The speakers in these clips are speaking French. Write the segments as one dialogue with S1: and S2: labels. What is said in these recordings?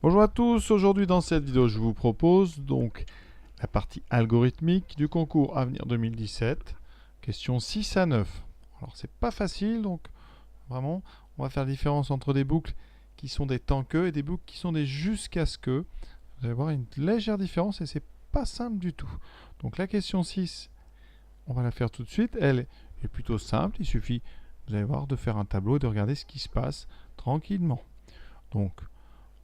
S1: Bonjour à tous, aujourd'hui dans cette vidéo je vous propose donc la partie algorithmique du concours Avenir 2017, questions 6 à 9. Alors c'est pas facile, donc vraiment on va faire la différence entre des boucles qui sont des tant que et des boucles qui sont des jusqu'à ce que. Vous allez voir une légère différence et c'est pas simple du tout. Donc la question 6, on va la faire tout de suite, elle est plutôt simple, il suffit, vous allez voir, de faire un tableau et de regarder ce qui se passe tranquillement. Donc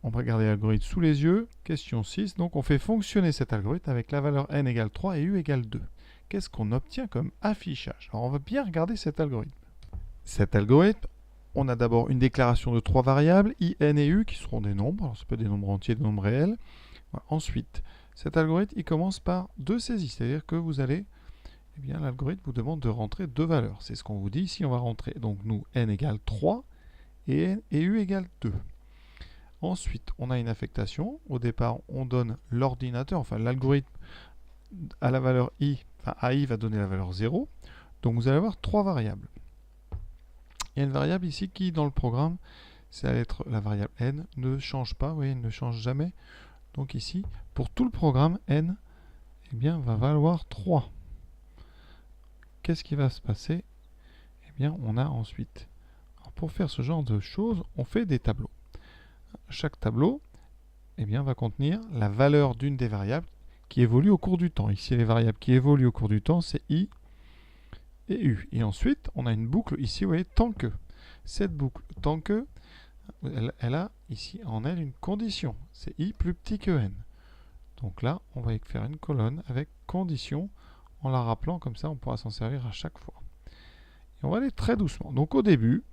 S1: on va regarder l'algorithme sous les yeux. Question 6. Donc on fait fonctionner cet algorithme avec la valeur n égale 3 et u égale 2. Qu'est-ce qu'on obtient comme affichage? Alors on va bien regarder cet algorithme. Cet algorithme, on a d'abord une déclaration de trois variables, i, n et u, qui seront des nombres. Alors ça peut être des nombres entiers, des nombres réels. Voilà. Ensuite, cet algorithme, il commence par deux saisies. C'est-à-dire que vous allez, eh bien l'algorithme vous demande de rentrer deux valeurs. C'est ce qu'on vous dit ici. On va rentrer, donc nous, n égale 3 et u égale 2. Ensuite, on a une affectation. Au départ, on donne l'ordinateur, enfin l'algorithme à la valeur i, enfin AI va donner la valeur 0. Donc vous allez avoir trois variables. Il y a une variable ici qui, dans le programme, ça va être la variable n, ne change pas, vous voyez, elle ne change jamais. Donc ici, pour tout le programme, n eh bien, va valoir 3. Qu'est-ce qui va se passer? Eh bien, on a ensuite, alors pour faire ce genre de choses, on fait des tableaux. Chaque tableau eh bien, va contenir la valeur d'une des variables qui évolue au cours du temps. Ici, les variables qui évoluent au cours du temps, c'est i et u. Et ensuite, on a une boucle ici, vous voyez, tant que. Cette boucle, tant que, elle a ici en elle une condition. C'est i plus petit que n. Donc là, on va faire une colonne avec condition. En la rappelant, comme ça, on pourra s'en servir à chaque fois. Et on va aller très doucement. Donc au début,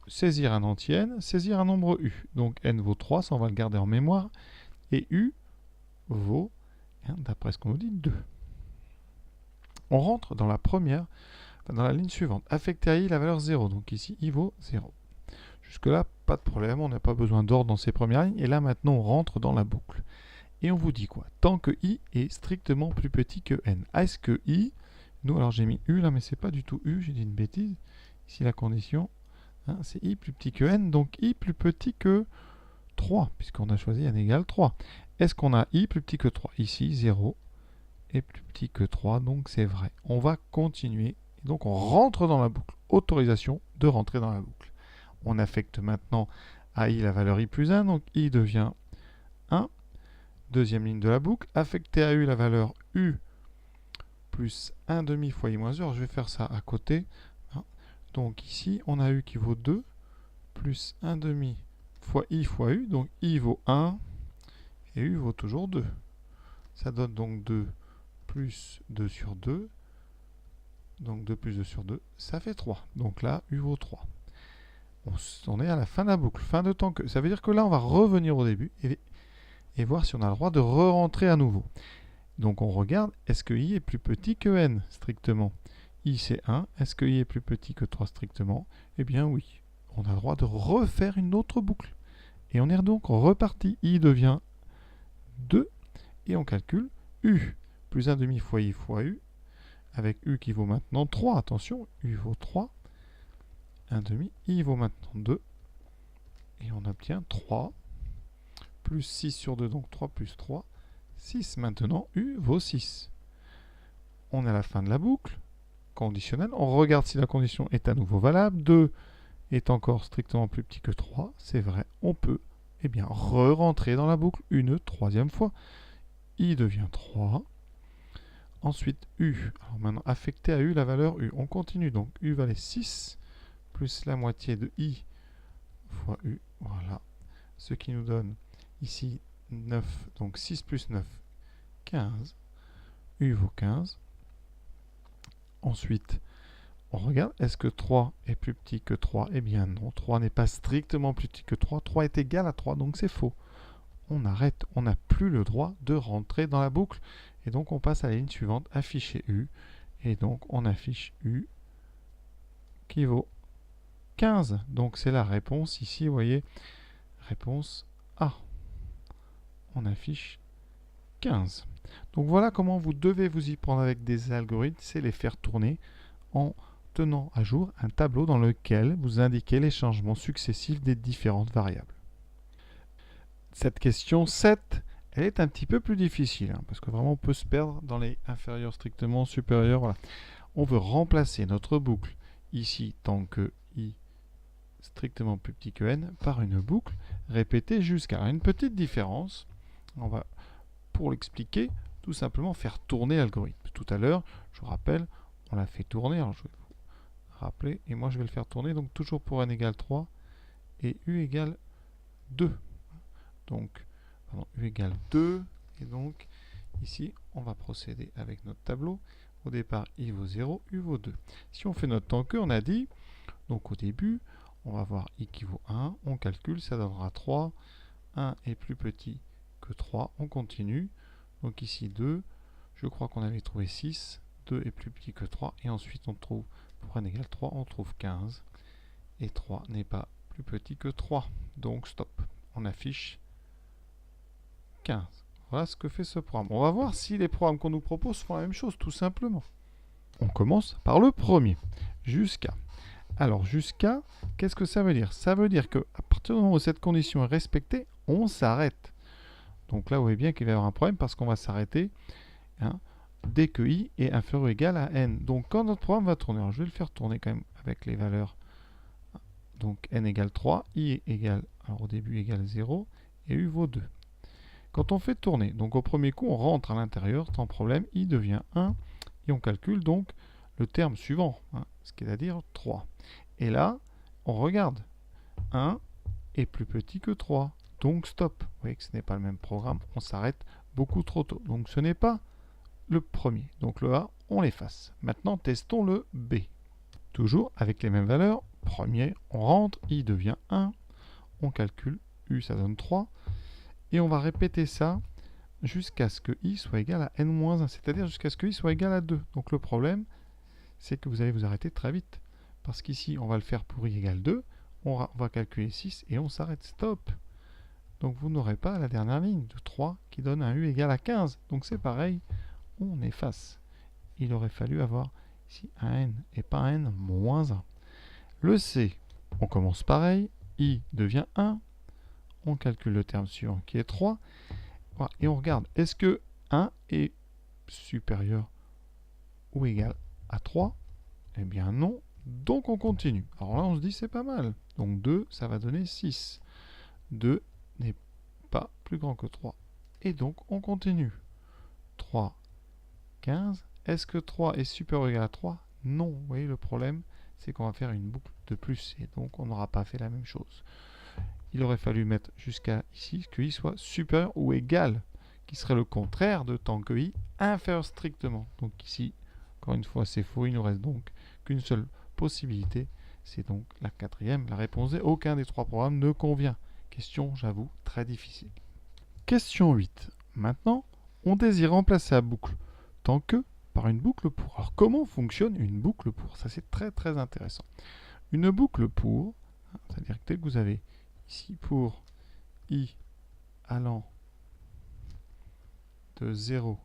S1: saisir un entier n, saisir un nombre u. Donc n vaut 3, ça on va le garder en mémoire. Et u vaut, d'après ce qu'on nous dit, 2. On rentre dans la première, dans la ligne suivante. Affecter à i la valeur 0. Donc ici, i vaut 0. Jusque là, pas de problème, on n'a pas besoin d'ordre dans ces premières lignes. Et là, maintenant, on rentre dans la boucle. Et on vous dit quoi? Tant que i est strictement plus petit que n. Est-ce que i, nous, alors j'ai mis u là, mais c'est pas du tout u, j'ai dit une bêtise. Ici, la condition, c'est i plus petit que n, donc i plus petit que 3, puisqu'on a choisi n égale 3. Est-ce qu'on a i plus petit que 3? Ici, 0 est plus petit que 3, donc c'est vrai. On va continuer, et donc on rentre dans la boucle. Autorisation de rentrer dans la boucle. On affecte maintenant à i la valeur i plus 1, donc i devient 1. Deuxième ligne de la boucle. Affecter à u la valeur u plus 1 demi fois i moins 1. Alors je vais faire ça à côté. Donc ici, on a u qui vaut 2, plus 1 demi fois u, donc i vaut 1, et u vaut toujours 2. Ça donne donc 2 plus 2 sur 2, donc 2 plus 2 sur 2, ça fait 3. Donc là, u vaut 3. On est à la fin de la boucle, fin de temps que. Ça veut dire que là, on va revenir au début et voir si on a le droit de re-rentrer à nouveau. Donc on regarde, est-ce que i est plus petit que n, strictement? I c'est 1, est-ce que i est plus petit que 3 strictement? Eh bien oui, on a le droit de refaire une autre boucle. Et on est donc reparti, i devient 2, et on calcule u, plus 1 demi fois u, avec u qui vaut maintenant 3, attention, u vaut 3, 1 demi, i vaut maintenant 2, et on obtient 3, plus 6 sur 2, donc 3 plus 3, 6 maintenant, u vaut 6. On est à la fin de la boucle conditionnelle, on regarde si la condition est à nouveau valable, 2 est encore strictement plus petit que 3, c'est vrai, on peut re-rentrer dans la boucle une troisième fois. I devient 3. Ensuite, u. Alors maintenant, affecter à u la valeur u. On continue, donc u valait 6, plus la moitié de i fois u. Voilà. Ce qui nous donne ici 9, donc 6 plus 9, 15. U vaut 15. Ensuite, on regarde, est-ce que 3 est plus petit que 3? Eh bien non, 3 n'est pas strictement plus petit que 3. 3 est égal à 3, donc c'est faux. On arrête, on n'a plus le droit de rentrer dans la boucle. Et donc on passe à la ligne suivante, afficher u. Et donc on affiche u qui vaut 15. Donc c'est la réponse ici, vous voyez, réponse A. On affiche 15. Donc voilà comment vous devez vous y prendre avec des algorithmes, c'est les faire tourner en tenant à jour un tableau dans lequel vous indiquez les changements successifs des différentes variables. Cette question 7, elle est un petit peu plus difficile, hein, parce que vraiment on peut se perdre dans les inférieurs strictement supérieurs. Voilà. On veut remplacer notre boucle ici tant que i strictement plus petit que n par une boucle répétée jusqu'à une petite différence. On va, pour l'expliquer, tout simplement faire tourner l'algorithme. Tout à l'heure, je vous rappelle, on l'a fait tourner. Alors je vais vous rappeler, et moi je vais le faire tourner, donc toujours pour n égale 3 et u égale 2. Donc, pardon, u égale 2, et donc ici, on va procéder avec notre tableau. Au départ, i vaut 0, u vaut 2. Si on fait notre temps que, on a dit, donc au début, on va voir i qui vaut 1, on calcule, ça donnera 3. 1 est plus petit que 3, on continue. Donc ici 2, je crois qu'on avait trouvé 6, 2 est plus petit que 3, et ensuite on trouve, pour n égale 3, on trouve 15, et 3 n'est pas plus petit que 3. Donc stop, on affiche 15. Voilà ce que fait ce programme. On va voir si les programmes qu'on nous propose font la même chose, tout simplement. On commence par le premier, jusqu'à. Alors jusqu'à, qu'est-ce que ça veut dire? Ça veut dire qu'à partir du moment où cette condition est respectée, on s'arrête. Donc là, vous voyez bien qu'il va y avoir un problème parce qu'on va s'arrêter dès que i est inférieur ou égal à n. Donc quand notre programme va tourner, alors je vais le faire tourner quand même avec les valeurs. Donc n égale 3, i égale, alors au début égale 0, et u vaut 2. Quand on fait tourner, donc au premier coup, on rentre à l'intérieur, sans problème, i devient 1, et on calcule donc le terme suivant, ce qui est à dire 3. Et là, on regarde, 1 est plus petit que 3, donc stop. Vous voyez que ce n'est pas le même programme, on s'arrête beaucoup trop tôt. Donc ce n'est pas le premier. Donc le A, on l'efface. Maintenant, testons le B. Toujours avec les mêmes valeurs. Premier, on rentre, i devient 1, on calcule, u ça donne 3, et on va répéter ça jusqu'à ce que i soit égal à n-1, c'est-à-dire jusqu'à ce que i soit égal à 2. Donc le problème, c'est que vous allez vous arrêter très vite. Parce qu'ici, on va le faire pour i égale 2, on va calculer 6 et on s'arrête. Stop. Donc vous n'aurez pas la dernière ligne de 3 qui donne un u égal à 15. Donc c'est pareil, on efface. Il aurait fallu avoir ici un n et pas un n moins 1. Le C, on commence pareil, i devient 1, on calcule le terme suivant qui est 3, voilà, et on regarde, est-ce que 1 est supérieur ou égal à 3? Eh bien non, donc on continue. Alors là on se dit c'est pas mal, donc 2 ça va donner 6, 2 n'est pas plus grand que 3, et donc on continue. 3, 15, est-ce que 3 est supérieur ou égal à 3? Non, vous voyez le problème, c'est qu'on va faire une boucle de plus, et donc on n'aura pas fait la même chose. Il aurait fallu mettre jusqu'à ici que i soit supérieur ou égal, qui serait le contraire de tant que i inférieur strictement. Donc ici, encore une fois, c'est faux, il ne nous reste donc qu'une seule possibilité, c'est donc la quatrième. La réponse est aucun des trois programmes ne convient. Question, j'avoue, très difficile. Question 8. Maintenant, on désire remplacer la boucle tant que par une boucle pour. Alors comment fonctionne une boucle pour? Ça c'est très très intéressant. Une boucle pour, c'est-à-dire que dès que vous avez ici pour i allant de 0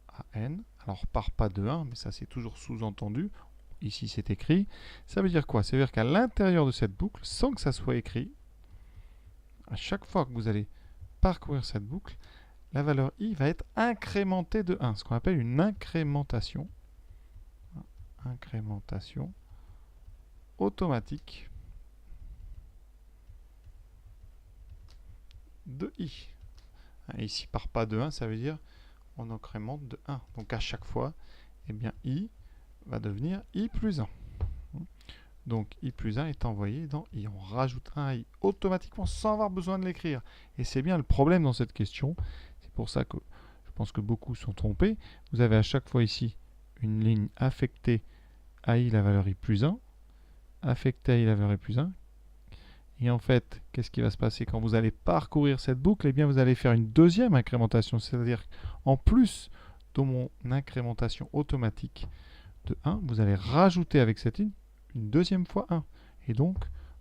S1: à n, alors part pas de 1, mais ça c'est toujours sous-entendu, ici c'est écrit, ça veut dire quoi? Ça veut dire qu'à l'intérieur de cette boucle, sans que ça soit écrit, à chaque fois que vous allez parcourir cette boucle, la valeur i va être incrémentée de 1, ce qu'on appelle une incrémentation. Incrémentation automatique de i. Ici, par pas de 1, ça veut dire on incrémente de 1. Donc à chaque fois, eh bien, i va devenir i plus 1. Donc i plus 1 est envoyé dans i. On rajoute un à i automatiquement sans avoir besoin de l'écrire. Et c'est bien le problème dans cette question. C'est pour ça que je pense que beaucoup sont trompés. Vous avez à chaque fois ici une ligne affectée à i la valeur i plus 1, affectée à i la valeur i plus 1. Et en fait, qu'est-ce qui va se passer quand vous allez parcourir cette boucle? Eh bien, vous allez faire une deuxième incrémentation, c'est-à-dire en plus de mon incrémentation automatique de 1, vous allez rajouter avec cette ligne une deuxième fois 1. Et donc,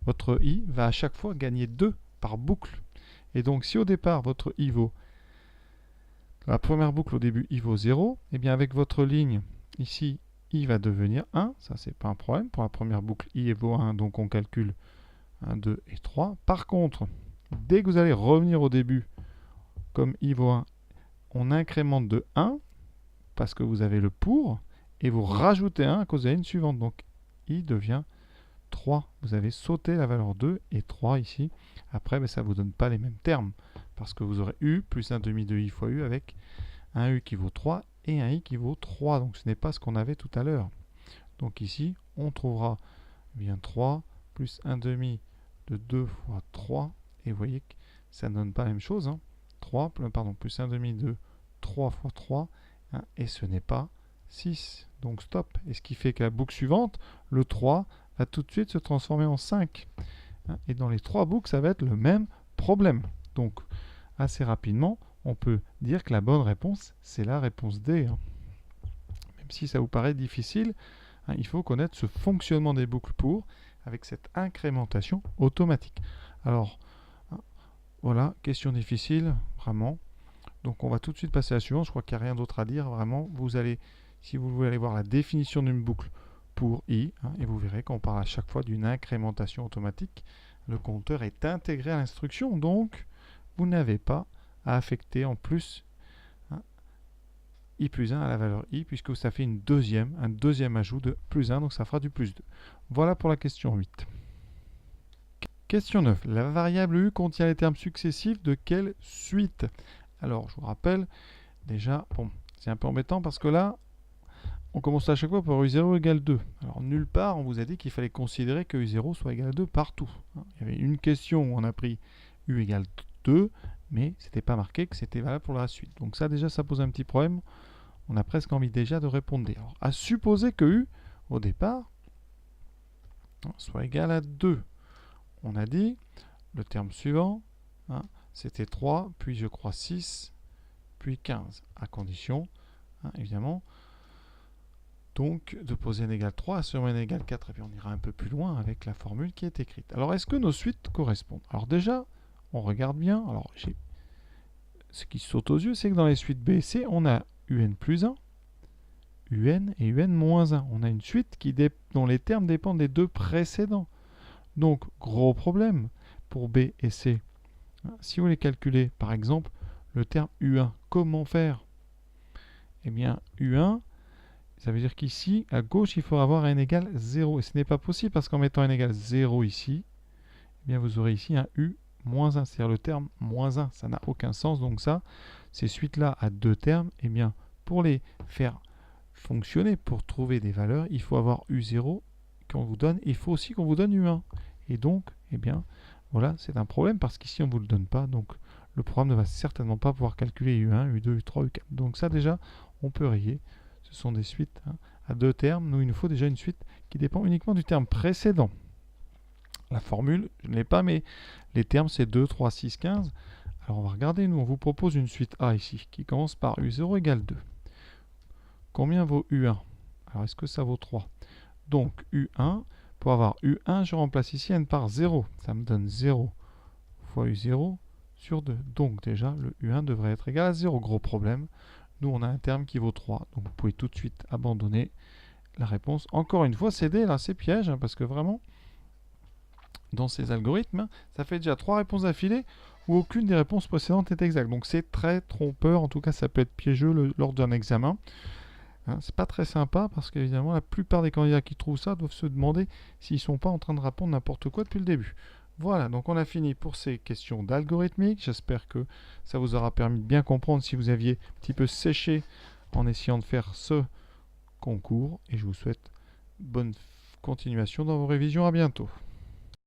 S1: votre i va à chaque fois gagner 2 par boucle. Et donc, si au départ, votre i vaut, dans la première boucle au début, i vaut 0, eh bien avec votre ligne, ici, i va devenir 1. Ça, c'est pas un problème. Pour la première boucle, i vaut 1, donc on calcule 1, 2 et 3. Par contre, dès que vous allez revenir au début, comme i vaut 1, on incrémente de 1, parce que vous avez le pour, et vous rajoutez 1 à cause de la ligne suivante. Donc, i devient 3. Vous avez sauté la valeur 2 et 3 ici. Après, ça ne vous donne pas les mêmes termes, parce que vous aurez u plus un demi de i fois u avec un u qui vaut 3 et un i qui vaut 3. Donc, ce n'est pas ce qu'on avait tout à l'heure. Donc ici, on trouvera bien 3 plus 1 demi de 2 fois 3. Et vous voyez que ça ne donne pas la même chose. 3, pardon, plus 1 demi de 3 fois 3. Et ce n'est pas 6. Donc stop. Et ce qui fait que la boucle suivante, le 3, va tout de suite se transformer en 5. Et dans les 3 boucles, ça va être le même problème. Donc assez rapidement, on peut dire que la bonne réponse, c'est la réponse D. Même si ça vous paraît difficile, il faut connaître ce fonctionnement des boucles pour, avec cette incrémentation automatique. Alors, voilà, question difficile, vraiment. Donc on va tout de suite passer à la suivante. Je crois qu'il n'y a rien d'autre à dire, vraiment. Vous allez, si vous voulez aller voir la définition d'une boucle pour i, et vous verrez qu'on parle à chaque fois d'une incrémentation automatique. Le compteur est intégré à l'instruction, donc vous n'avez pas à affecter en plus i plus 1 à la valeur i, puisque ça fait un deuxième ajout de plus 1, donc ça fera du plus 2. Voilà pour la question 8. Question 9. La variable u contient les termes successifs de quelle suite? Alors, je vous rappelle, déjà, bon, c'est un peu embêtant parce que là, on commence à chaque fois par u0 égale 2. Alors, nulle part, on vous a dit qu'il fallait considérer que u0 soit égal à 2 partout. Il y avait une question où on a pris u égale 2, mais ce n'était pas marqué que c'était valable pour la suite. Donc ça, déjà, ça pose un petit problème. On a presque envie déjà de répondre D. Alors, à supposer que u, au départ, soit égal à 2. On a dit, le terme suivant, c'était 3, puis je crois 6, puis 15, à condition, évidemment, donc de poser n égale 3 sur n égale 4, et puis on ira un peu plus loin avec la formule qui est écrite. Alors, est-ce que nos suites correspondent? Alors déjà, on regarde bien. Alors, ce qui saute aux yeux, c'est que dans les suites B et C, on a un plus 1, un et un moins 1. On a une suite dont les termes dépendent des deux précédents. Donc, gros problème pour B et C. Si vous voulez calculer, par exemple, le terme U1, comment faire? Eh bien, U1, ça veut dire qu'ici, à gauche, il faut avoir n égale 0. Et ce n'est pas possible parce qu'en mettant n égale 0 ici, eh bien, vous aurez ici un U moins 1, c'est-à-dire le terme moins 1. Ça n'a aucun sens. Donc ça, ces suites-là à deux termes, eh bien, pour les faire fonctionner, pour trouver des valeurs, il faut avoir U0 qu'on vous donne. Il faut aussi qu'on vous donne U1. Et donc, eh bien, voilà, c'est un problème parce qu'ici, on ne vous le donne pas. Donc, le programme ne va certainement pas pouvoir calculer U1, U2, U3, U4. Donc ça, déjà, on peut rayer. Ce sont des suites à deux termes. Nous, il nous faut déjà une suite qui dépend uniquement du terme précédent. La formule, je ne l'ai pas, mais les termes, c'est 2, 3, 6, 15. Alors, on va regarder. Nous, on vous propose une suite A ici, qui commence par U0 égale 2. Combien vaut U1? Alors, est-ce que ça vaut 3? Donc, U1, pour avoir U1, je remplace ici n par 0. Ça me donne 0 fois U0 sur 2. Donc, déjà, le U1 devrait être égal à 0. Gros problème. Nous, on a un terme qui vaut 3. Donc, vous pouvez tout de suite abandonner la réponse. Encore une fois, c'est D, là, c'est piège, parce que vraiment, dans ces algorithmes, ça fait déjà 3 réponses d'affilée où aucune des réponses précédentes est exacte. Donc, c'est très trompeur. En tout cas, ça peut être piégeux lors d'un examen. C'est pas très sympa parce qu'évidemment, la plupart des candidats qui trouvent ça doivent se demander s'ils ne sont pas en train de répondre n'importe quoi depuis le début. Voilà, donc on a fini pour ces questions d'algorithmique. J'espère que ça vous aura permis de bien comprendre si vous aviez un petit peu séché en essayant de faire ce concours. Et je vous souhaite bonne continuation dans vos révisions. À bientôt.